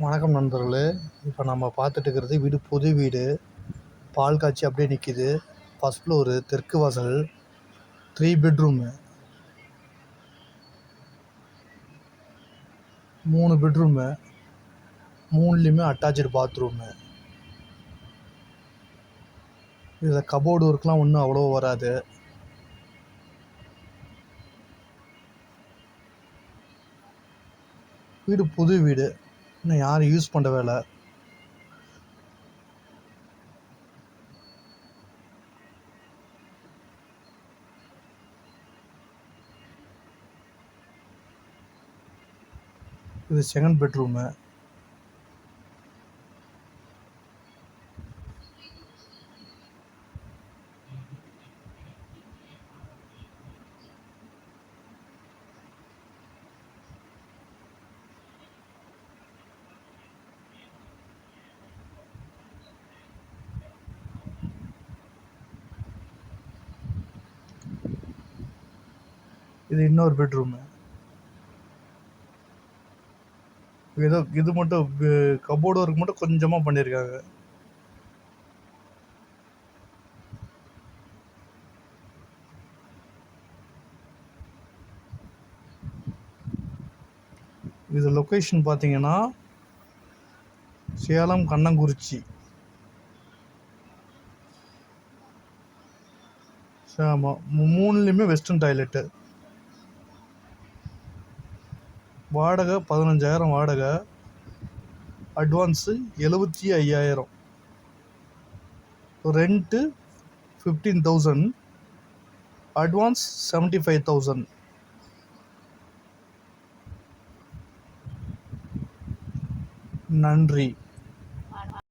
வணக்கம் நண்பர்களே. இப்போ நம்ம பார்த்துட்டு இருக்கிறது வீடு, புது வீடு. பால் காய்ச்சி அப்படியே நிற்கிது. ஃபஸ்ட் ஃப்ளோரு, தெற்கு வாசல், 3 பெட்ரூமு, 3 பெட்ரூமு, 3லேயுமே அட்டாச்சு பாத்ரூமு. இதில் கபோர்டு ஒர்க்லாம் ஒன்றும் அவ்வளோ வராது. வீடு புது வீடு, இன்னும் யாரும் யூஸ் பண்ணுற வேலை. இது செகண்ட் பெட்ரூமு. இது இன்னொரு பெட்ரூமு. ஏதோ இது மட்டும் கபோர்டு ஒர்க் மட்டும் கொஞ்சமாக பண்ணியிருக்காங்க. இது லொக்கேஷன் பார்த்தீங்கன்னா சேலம் கண்ணங்குறிச்சி. ஆமாம், 3லேயுமே வெஸ்டர்ன் டாய்லெட்டு. வாடகை 15,000 வாடகை. அட்வான்ஸு 75,000. ரெண்ட்டு 15,000. அட்வான்ஸ் 75,000. நன்றி.